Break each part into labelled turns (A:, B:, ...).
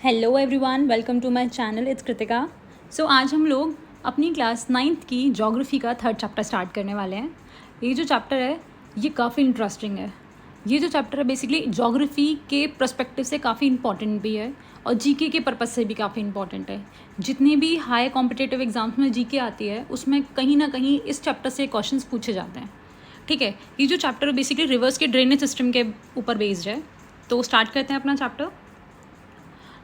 A: Hello everyone, welcome to my channel, it's Kritika. So आज हम लोग अपनी क्लास 9th की ज्योग्राफी का 3rd चैप्टर स्टार्ट करने वाले हैं। ये जो चैप्टर है ये काफ़ी इंटरेस्टिंग है। ये जो चैप्टर है बेसिकली ज्योग्राफी के पर्सपेक्टिव से काफ़ी इंपॉर्टेंट भी है और जीके के पर्पज़ से भी काफ़ी इंपॉर्टेंट है। जितने भी हाई कॉम्पिटिटिव एग्जाम्स में जीके आती है उसमें कहीं ना कहीं इस चैप्टर से क्वेश्चंस पूछे जाते हैं। ठीक है, ये जो चैप्टर बेसिकली रिवर्स के ड्रेनेज सिस्टम के ऊपर बेस्ड है। तो स्टार्ट करते हैं अपना chapter.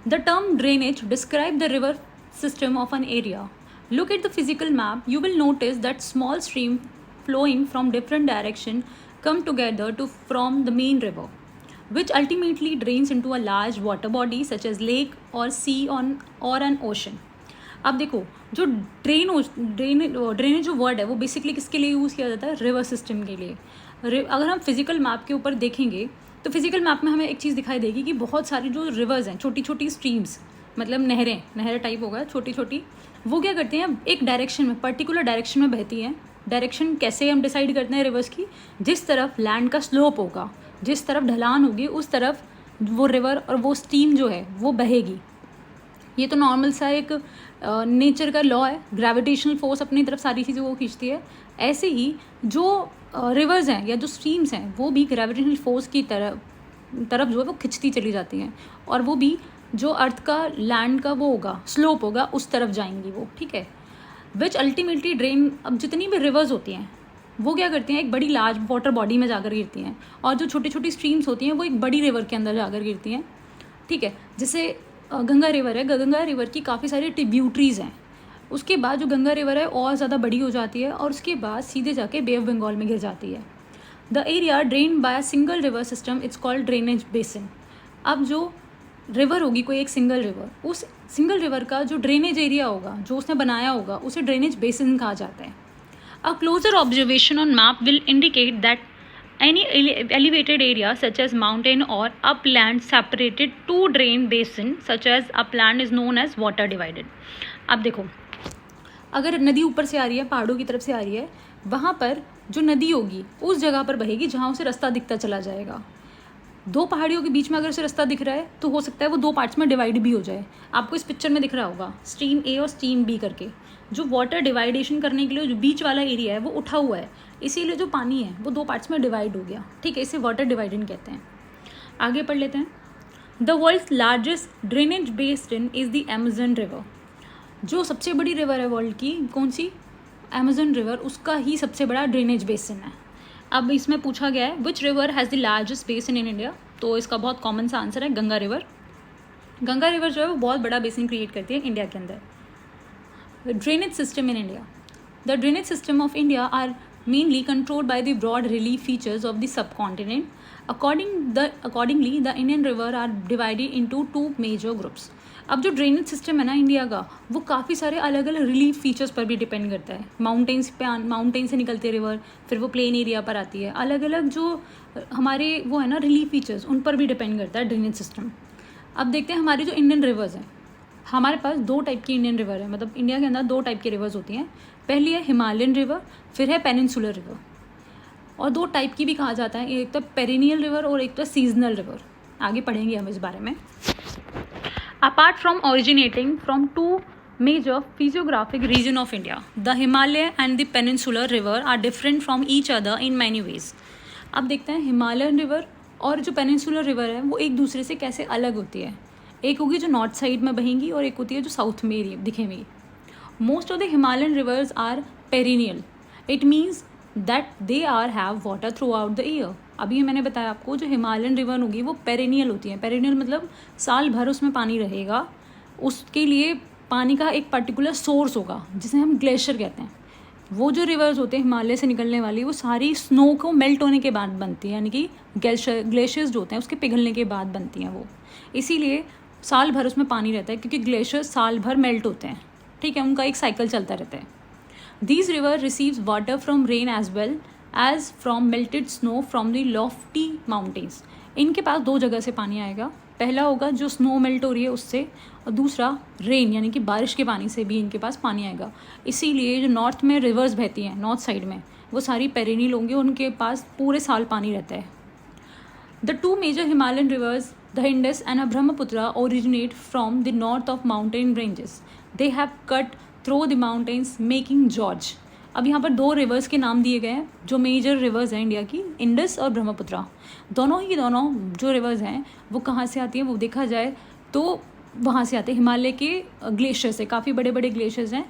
A: The term drainage describes the river system of an area. Look at the physical map. You will notice that small streams flowing from different directions come together to form the main river, which ultimately drains into a large water body such as lake or sea or an ocean. अब देखो, जो drainage जो word है वो basically किसके लिए use किया जाता है? रिवर सिस्टम के लिए। अगर हम फिजिकल मैप के ऊपर देखेंगे तो फिजिकल मैप में हमें एक चीज़ दिखाई देगी कि बहुत सारी जो रिवर्स हैं, छोटी छोटी स्ट्रीम्स, मतलब नहर टाइप होगा छोटी छोटी, वो क्या करती हैं? एक डायरेक्शन में, पर्टिकुलर डायरेक्शन में बहती हैं। डायरेक्शन कैसे हम डिसाइड करते हैं रिवर्स की? जिस तरफ लैंड का स्लोप होगा, जिस तरफ ढलान होगी, उस तरफ वो रिवर और वो स्ट्रीम जो है वो बहेगी। ये तो नॉर्मल सा एक नेचर का लॉ है। ग्रेविटेशनल फोर्स अपनी तरफ सारी चीज़ों को खींचती है। ऐसे ही जो रिवर्स हैं या जो स्ट्रीम्स हैं वो भी ग्रेविटेशनल फोर्स की तरफ जो है वो खिंचती चली जाती हैं, और वो भी जो अर्थ का लैंड का वो होगा, स्लोप होगा, उस तरफ जाएंगी वो। ठीक है, विच अल्टीमेटली ड्रेन। अब जितनी भी रिवर्स होती हैं वो क्या करती हैं? एक बड़ी लार्ज वाटर बॉडी में जाकर गिरती हैं, और जो छोटी छोटी स्ट्रीम्स होती हैं वो एक बड़ी रिवर के अंदर जाकर गिरती हैं। ठीक है, जैसे गंगा रिवर है। गंगा रिवर की काफ़ी सारी ट्रिब्यूटरीज हैं। उसके बाद जो गंगा रिवर है और ज़्यादा बड़ी हो जाती है, और उसके बाद सीधे जाके बे ऑफ बंगाल में गिर जाती है। The area drain by a single river system it's called drainage basin. अब जो रिवर होगी, कोई एक सिंगल रिवर, उस सिंगल रिवर का जो ड्रेनेज एरिया होगा, जो उसने बनाया होगा, उसे ड्रेनेज बेसिन कहा जाता है। A closer observation on map will indicate that any elevated area such as mountain or upland separated two drain basin such as upland is known as water divided. अब देखो, अगर नदी ऊपर से आ रही है, पहाड़ों की तरफ से आ रही है, वहाँ पर जो नदी होगी उस जगह पर बहेगी जहाँ उसे रास्ता दिखता चला जाएगा। दो पहाड़ियों के बीच में अगर उसे रास्ता दिख रहा है तो हो सकता है वो दो पार्ट्स में डिवाइड भी हो जाए। आपको इस पिक्चर में दिख रहा होगा स्ट्रीम ए और स्ट्रीम बी करके। जो वाटर डिवाइडेशन करने के लिए जो बीच वाला एरिया है वो उठा हुआ है, इसीलिए जो पानी है वो दो पार्ट्स में डिवाइड हो गया। ठीक है, इसे वाटर डिवाइडेशन कहते हैं। आगे पढ़ लेते हैं। The world's largest drainage basin is the Amazon river. जो सबसे बड़ी रिवर है वर्ल्ड की, कौन सी? अमेजन रिवर, उसका ही सबसे बड़ा ड्रेनेज बेसिन है। अब इसमें पूछा गया है which river has the largest basin in India, तो इसका बहुत कॉमन सा आंसर है गंगा रिवर। गंगा रिवर जो है वो बहुत बड़ा बेसिन क्रिएट करती है इंडिया के अंदर। Drainage system in India. The drainage system of India are mainly controlled by the broad relief features of the subcontinent. Accordingly, the Indian river are divided into two major groups. अब जो drainage system है ना India का, वो काफ़ी सारे अलग अलग रिलीफ फीचर्स पर भी डिपेंड करता है। माउंटेन से निकलती है रिवर, फिर वो प्लेन एरिया पर आती है। अलग अलग जो हमारे वो है ना रिलीफ फीचर्स, उन पर भी डिपेंड करता है ड्रेनेज सिस्टम। अब देखते हैं हमारी जो इंडियन रिवर्स हैं। हमारे पास दो टाइप की इंडियन रिवर है, मतलब इंडिया के अंदर दो टाइप की रिवर्स होती हैं। पहली है हिमालयन रिवर, फिर है पेनिनसुलर रिवर। और दो टाइप की भी कहा जाता है, एक तो पेरिनियल रिवर और एक तो सीजनल रिवर। आगे पढ़ेंगे हम इस बारे में। Apart from originating from two major physiographic region of India, the Himalaya and the peninsular river are different from each other in many ways. अब देखते हैं हिमालयन रिवर और जो पेनिनसुलर रिवर है वो एक दूसरे से कैसे अलग होती है। एक होगी जो नॉर्थ साइड में बहेंगी और एक होती है जो साउथ में दिखेंगी। Most of the Himalayan rivers are perennial. It means that they have water throughout the year. अभी मैंने बताया आपको जो हिमालयन रिवर होगी वो पेरेनियल होती है। पेरेनियल मतलब साल भर उसमें पानी रहेगा। उसके लिए पानी का एक पर्टिकुलर सोर्स होगा जिसे हम ग्लेशियर कहते हैं। वो जो रिवर्स होते हैं हिमालय से निकलने वाली, वो सारी स्नो को मेल्ट होने के बाद बनती है, यानी कि ग्लेशियर्स जो होते हैं उसके पिघलने के बाद बनती हैं वो। इसीलिए साल भर उसमें पानी रहता है, क्योंकि ग्लेशियर्स साल भर मेल्ट होते हैं। ठीक है, उनका एक साइकिल चलता रहता है। These river receives water from rain as well as from melted snow from the lofty mountains. इनके पास दो जगह से पानी आएगा। पहला होगा जो स्नो मेल्ट हो रही है उससे, और दूसरा रेन यानी कि बारिश के पानी से भी इनके पास पानी आएगा। इसीलिए जो नॉर्थ में रिवर्स बहती हैं, नॉर्थ साइड में, वो सारी पेरेनियल होंगी, उनके पास पूरे साल पानी रहता है। The two major Himalayan rivers the Indus and a Brahmaputra originate from the north of mountain ranges. They have cut through the mountains making gorge. अब यहाँ पर दो रिवर्स के नाम दिए गए हैं जो मेजर रिवर्स हैं इंडिया की, इंडस और ब्रह्मपुत्र. दोनों जो रिवर्स हैं वो कहाँ से आती हैं वो देखा जाए तो वहाँ से आते हैं हिमालय के ग्लेशियर से. काफ़ी बड़े बड़े ग्लेशियर्स हैं.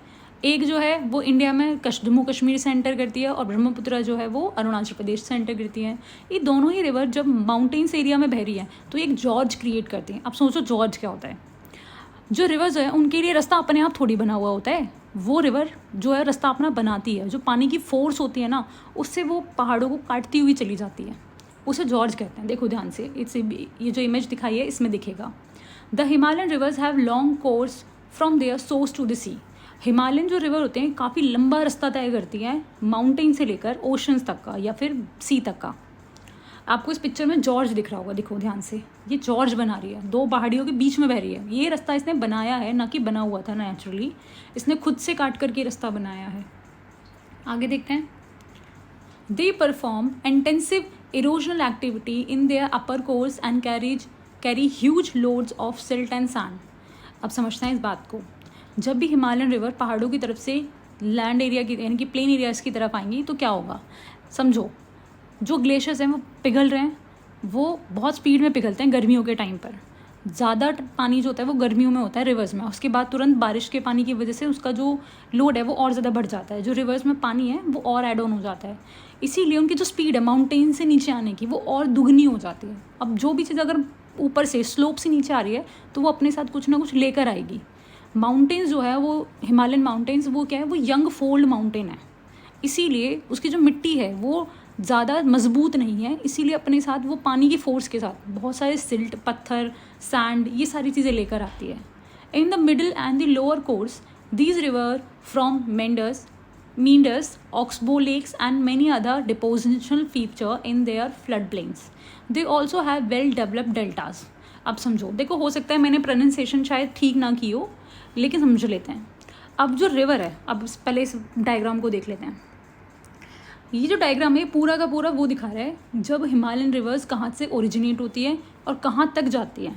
A: एक जो है वो इंडिया में जम्मू कश्मीर से एंटर करती है और ब्रह्मपुत्र जो है वो अरुणाचल प्रदेश से एंटर करती है. ये दोनों ही रिवर जब माउंटेन्स एरिया में बह रही है तो एक जॉर्ज क्रिएट करती हैं. अब सोचो जॉर्ज क्या होता है. जो रिवर्स है उनके लिए रास्ता अपने आप थोड़ी बना हुआ होता है. वो रिवर जो है रास्ता अपना बनाती है. जो पानी की फोर्स होती है ना उससे वो पहाड़ों को काटती हुई चली जाती है. उसे जॉर्ज कहते हैं. देखो ध्यान से, इससे ये जो इमेज दिखाई है इसमें दिखेगा. The Himalayan rivers have long course from their source to the sea. Himalayan जो रिवर होते हैं काफ़ी लंबा रास्ता तय करती हैं माउंटेन से लेकर ओशंस तक का या फिर सी तक का. आपको इस पिक्चर में जॉर्ज दिख रहा होगा. देखो ध्यान से, ये जॉर्ज बना रही है. दो पहाड़ियों के बीच में बह रही है. ये रास्ता इसने बनाया है, ना कि बना हुआ था नेचुरली. इसने खुद से काट करके रास्ता बनाया है. आगे देखते हैं. They perform intensive erosional activity in their upper course and carry huge loads of silt and sand. अब समझते हैं इस बात को. जब भी हिमालयन रिवर पहाड़ों की तरफ से लैंड एरिया की यानी कि प्लेन एरियाज की तरफ आएंगी तो क्या होगा. समझो, जो ग्लेशियर्स हैं वो पिघल रहे हैं. वो बहुत स्पीड में पिघलते हैं गर्मियों के टाइम पर. ज़्यादा पानी जो होता है वो गर्मियों में होता है रिवर्स में. उसके बाद तुरंत बारिश के पानी की वजह से उसका जो लोड है वो और ज़्यादा बढ़ जाता है. जो रिवर्स में पानी है वो और ऐड ऑन हो जाता है. इसीलिए उनकी जो स्पीड है माउंटेन से नीचे आने की वो और दुगनी हो जाती है. अब जो भी चीज़ अगर ऊपर से स्लोप से नीचे आ रही है तो वो अपने साथ कुछ ना कुछ लेकर आएगी. माउंटेन्स जो है वो हिमालयन माउंटेन्स वो क्या है, वो यंग फोल्ड माउंटेन है. इसीलिए उसकी जो मिट्टी है वो ज़्यादा मजबूत नहीं है. इसीलिए अपने साथ वो पानी की फोर्स के साथ बहुत सारे सिल्ट, पत्थर, सैंड, ये सारी चीज़ें लेकर आती है. In the middle and the lower course these river from meanders, oxbow lakes and many other depositional feature in their flood plains. They also have well developed deltas. अब समझो, देखो हो सकता है मैंने प्रोनाउंसिएशन शायद ठीक ना की हो, लेकिन समझ लेते हैं. अब जो रिवर है, अब पहले इस डायग्राम को देख लेते हैं. ये जो डायग्राम है पूरा का पूरा वो दिखा रहा है जब हिमालयन रिवर्स कहाँ से ओरिजिनेट होती है और कहाँ तक जाती है.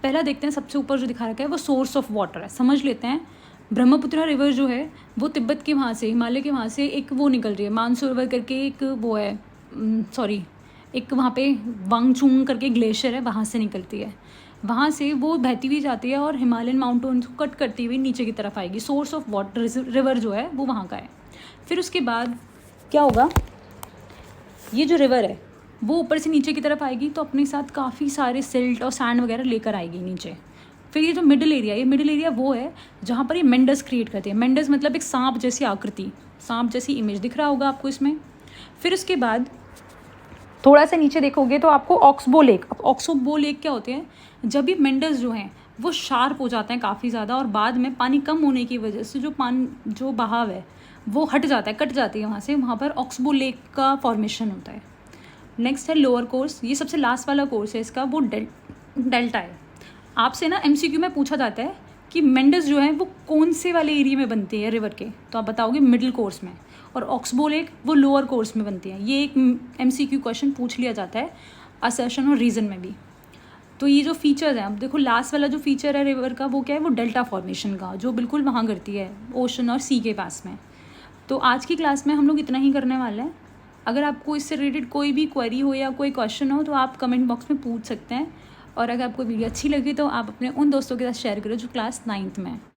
A: पहला देखते हैं, सबसे ऊपर जो दिखा रखा है वो सोर्स ऑफ वाटर है. समझ लेते हैं. ब्रह्मपुत्र रिवर जो है वो तिब्बत के वहाँ से, हिमालय के वहाँ से एक वो निकल रही है, मानसरोवर करके एक वो है, एक वहाँ पे वांगचुंग करके ग्लेशियर है, वहाँ से निकलती है. वहाँ से वो बहती हुई जाती है और हिमालयन माउंटेन्स को कट करती हुई नीचे की तरफ आएगी. सोर्स ऑफ वाटर रिवर जो है वो वहाँ का है. फिर उसके बाद क्या होगा, ये जो रिवर है वो ऊपर से नीचे की तरफ आएगी तो अपने साथ काफ़ी सारे सिल्ट और सैंड वगैरह लेकर आएगी नीचे. फिर ये जो मिडिल एरिया वो है जहाँ पर ये मेंडस क्रिएट करते हैं. मेंडस मतलब एक सांप जैसी आकृति, सांप जैसी इमेज दिख रहा होगा आपको इसमें. फिर उसके बाद थोड़ा सा नीचे देखोगे तो आपको ऑक्सबो लेक. अब ऑक्सबो लेक क्या होते हैं, जब भी मेंडस जो हैं वो शार्प हो जाते हैं काफ़ी ज़्यादा और बाद में पानी कम होने की वजह से जो बहाव है वो हट जाता है, कट जाती है वहाँ से. वहाँ पर ऑक्सबो लेक का फॉर्मेशन होता है. नेक्स्ट है लोअर कोर्स. ये सबसे लास्ट वाला कोर्स है इसका, वो डेल्टा है. आपसे ना MCQ में पूछा जाता है कि मेंडस जो है वो कौन से वाले एरिया में बनती है रिवर के, तो आप बताओगे मिडिल कोर्स में. और ऑक्सबो लेक वो लोअर कोर्स में बनती है. ये एक MCQ क्वेश्चन पूछ लिया जाता है असर्शन और रीज़न में भी. तो ये जो फीचर्स हैं, अब देखो लास्ट वाला जो फीचर है रिवर का वो क्या है, वो डेल्टा फॉर्मेशन का, जो बिल्कुल वहाँ करती है ओशन और सी के पास में. तो आज की क्लास में हम लोग इतना ही करने वाले हैं. अगर आपको इससे रिलेटेड कोई भी क्वेरी हो या कोई क्वेश्चन हो तो आप कमेंट बॉक्स में पूछ सकते हैं. और अगर आपको वीडियो अच्छी लगी तो आप अपने उन दोस्तों के साथ शेयर करो जो क्लास 9th में है.